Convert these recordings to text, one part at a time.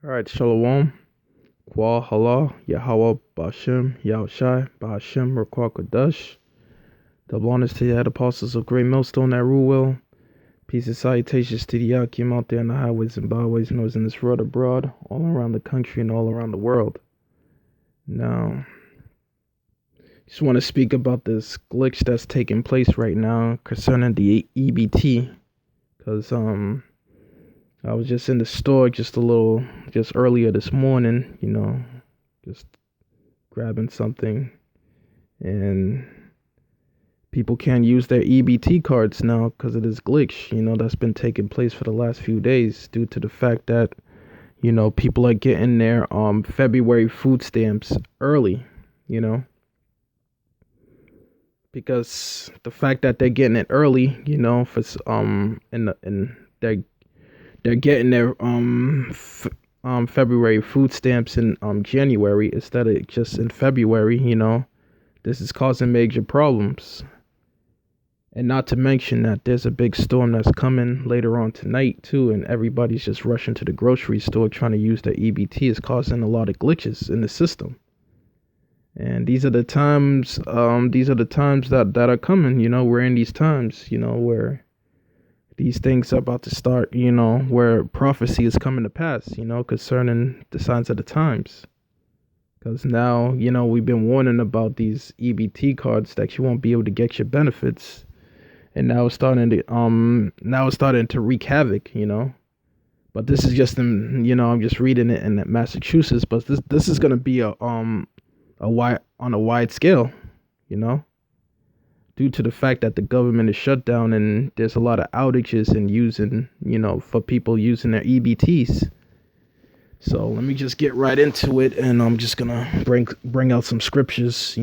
All right, Shalom, Kwal Hala, Yahweh, Bashem, Yahushai, Bahashem, Rakwah Kodesh. Double honors to the apostles of Great Millstone that rule well. Peace and salutations to the Yakim out there in the highways and byways, and those in this world abroad, all around the country and all around the world. Now, just want to speak about this glitch that's taking place right now concerning the EBT, because I was just in the store just earlier this morning, just grabbing something, and people can't use their EBT cards now because of this glitch, that's been taking place for the last few days due to the fact that, people are getting their February food stamps early, because the fact that they're getting it early, for and they're getting their February food stamps in January instead of just in February. This is causing major problems. And not to mention that there's a big storm that's coming later on tonight too, and everybody's just rushing to the grocery store trying to use their EBT. Is causing a lot of glitches in the system. And these are the times that are coming. We're in these times, where these things are about to start, where prophecy is coming to pass, concerning the signs of the times. Because now, we've been warning about these EBT cards that you won't be able to get your benefits. And now it's starting to wreak havoc, But this is just I'm just reading it in Massachusetts, but this is gonna be on a wide scale, due to the fact that the government is shut down and there's a lot of outages and using, for people using their EBTs. So let me just get right into it, and I'm just gonna bring out some scriptures,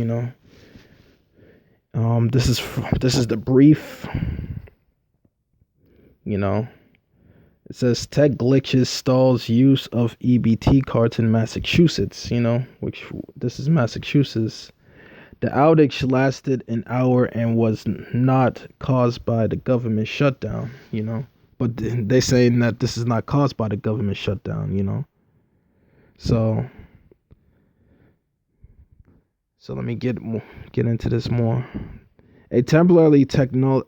This is the brief, It says tech glitches stalls use of EBT cards in Massachusetts, which this is Massachusetts. The outage lasted an hour and was not caused by the government shutdown, But they're saying that this is not caused by the government shutdown, So let me get into this more. A temporarily technical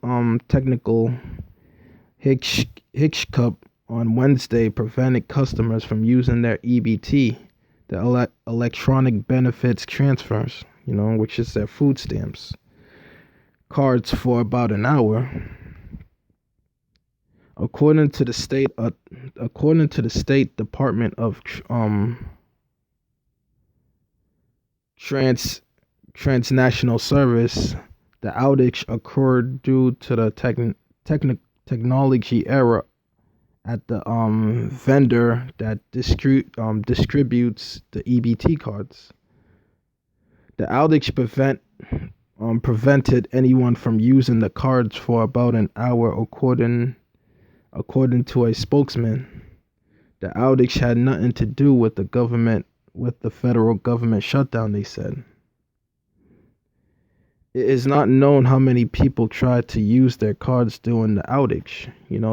hiccup on Wednesday prevented customers from using their EBT, the electronic benefits transfers, which is their food stamps, cards for about an hour. According to the state Department of Transnational Service, the outage occurred due to the technology error at the vendor that distributes the EBT cards. The outage prevented anyone from using the cards for about an hour, according to a spokesman. The outage had nothing to do with the federal government shutdown, they said. It is not known how many people tried to use their cards during the outage.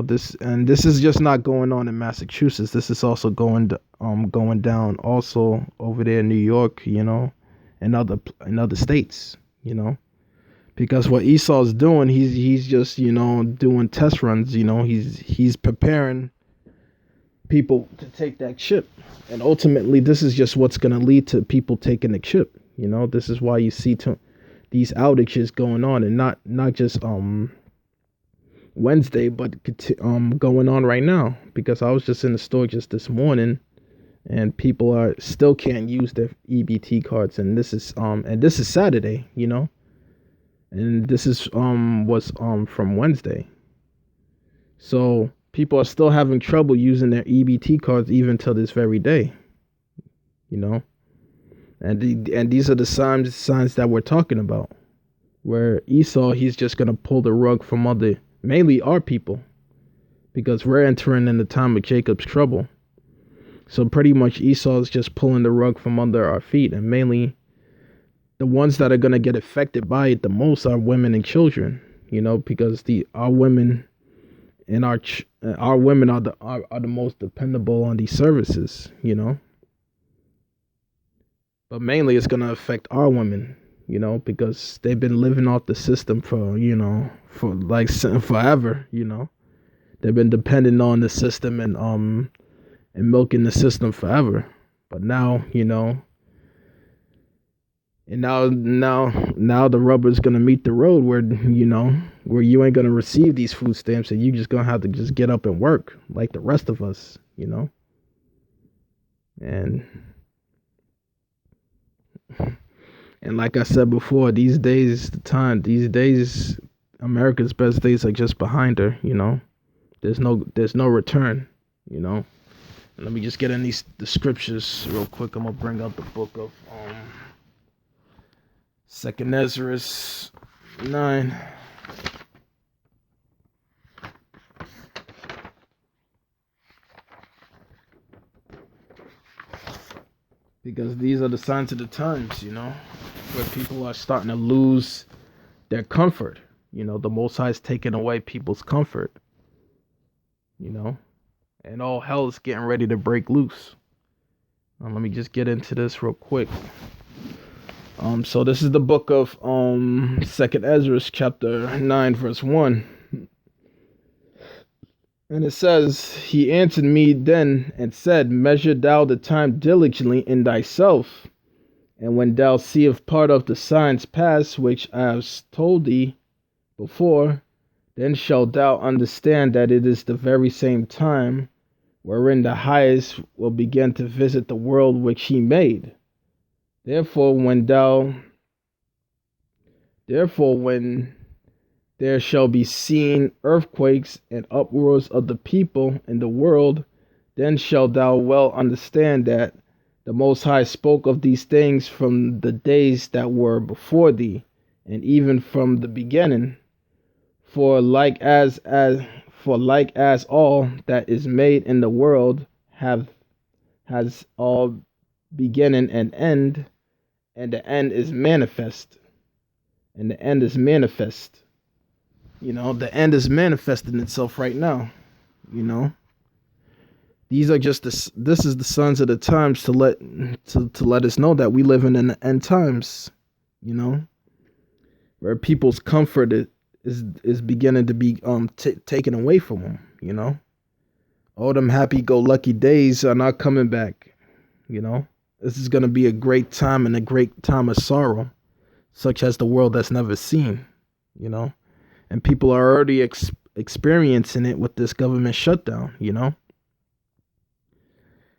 This is just not going on in Massachusetts. This is also going down also over there in New York, and other states, because what Esau's doing, he's just doing test runs. He's preparing people to take that chip, and ultimately this is just what's going to lead to people taking the chip. This is why you see these outages going on, and not just Wednesday, but going on right now. Because I was just in the store just this morning, and people still can't use their EBT cards, and this is Saturday, and this is was from Wednesday. So people are still having trouble using their EBT cards even till this very day, And these are the signs that we're talking about, where Esau, he's just going to pull the rug from mainly our people, because we're entering in the time of Jacob's trouble. So pretty much Esau is just pulling the rug from under our feet, and mainly the ones that are going to get affected by it the most are women and children, because our women and our women are the most dependable on these services, but mainly it's going to affect our women, because they've been living off the system for, for like forever. They've been dependent on the system and milking the system forever. But now, and now the rubber's gonna meet the road where, where you ain't gonna receive these food stamps and you just gonna have to just get up and work like the rest of us, and like I said before, these days America's best days are just behind her. There's no return. Let me just get in the scriptures real quick. I'm gonna bring out the book of Second Ezra 9. Because these are the signs of the times, where people are starting to lose their comfort. The Most High is taking away people's comfort, and all hell is getting ready to break loose. Let me just get into this real quick. So this is the book of Second Ezra, chapter 9, verse 1. And it says, He answered me then and said, Measure thou the time diligently in thyself, and when thou seest part of the signs pass, which I have told thee before, then shalt thou understand that it is the very same time wherein the highest will begin to visit the world which he made. Therefore, when there shall be seen earthquakes and uproars of the people in the world, then shalt thou well understand that the Most High spoke of these things from the days that were before thee, and even from the beginning. For like as all that is made in the world has all beginning and end, and the end is manifest. And the end is manifest. The end is manifesting itself right now. These are just this is the signs of the times to let us know that we live in the end times. Where people's comfort is beginning to be taken away from them. All them happy-go-lucky days are not coming back. This is going to be a great time and a great time of sorrow, such as the world has never seen. And people are already experiencing it with this government shutdown.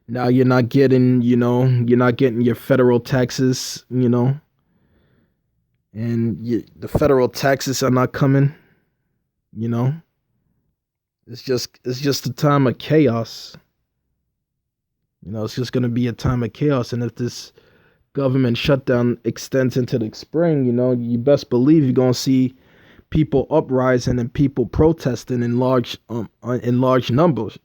Now you're not getting your federal taxes, and the federal taxes are not coming. It's just a time of chaos. It's just going to be a time of chaos. And if this government shutdown extends into the spring, you best believe you're going to see people uprising and people protesting in large numbers,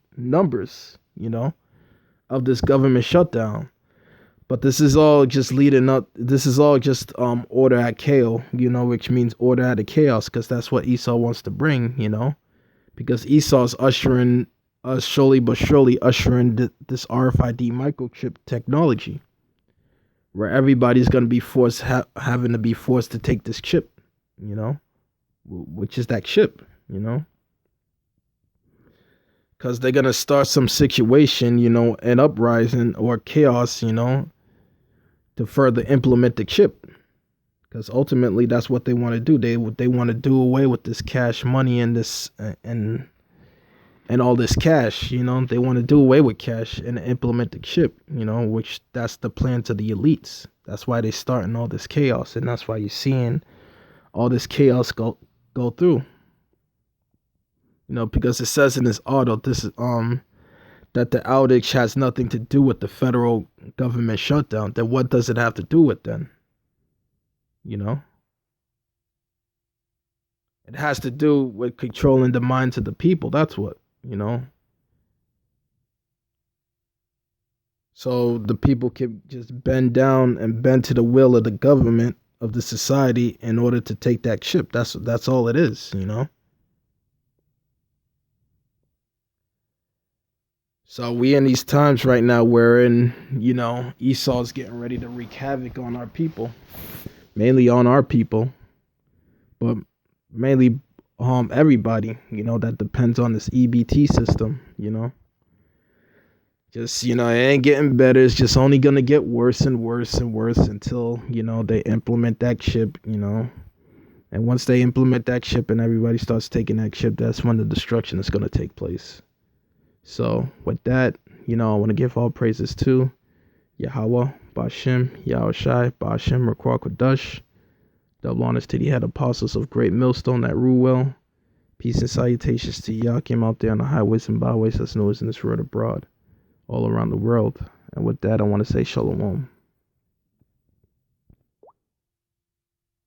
of this government shutdown. But this is all just leading up. This is all just order at chaos, which means order out of chaos, because that's what Esau wants to bring, because Esau's ushering slowly but surely ushering this RFID microchip technology, where everybody's going to be forced having to be forced to take this chip, which is that chip, because they're going to start some situation, an uprising or chaos, to further implement the chip, because ultimately that's what they want to do. They want to do away with this cash money and this and all this cash. They want to do away with cash and implement the chip, which that's the plan to the elites. That's why they're starting all this chaos, and that's why you're seeing all this chaos go through. Because it says in this article, that the outage has nothing to do with the federal government shutdown. Then what does it have to do with then? It has to do with controlling the minds of the people. That's what, So the people can just bend down and bend to the will of the government of the society in order to take that chip. That's all it is, So we in these times right now wherein, Esau's getting ready to wreak havoc on our people, mainly on our people, but mainly everybody, that depends on this EBT system. Just, it ain't getting better. It's just only gonna get worse and worse and worse until, they implement that chip. And once they implement that chip and everybody starts taking that chip, that's when the destruction is gonna take place. So with that, I want to give all praises to Yahweh, Bashem, Yahushai, Bashem, Raquah Kodash. Double honors to the head apostles of Great Millstone that rule well. Peace and salutations to Yakim out there on the highways and byways that's known in this road abroad, all around the world. And with that, I want to say Shalom.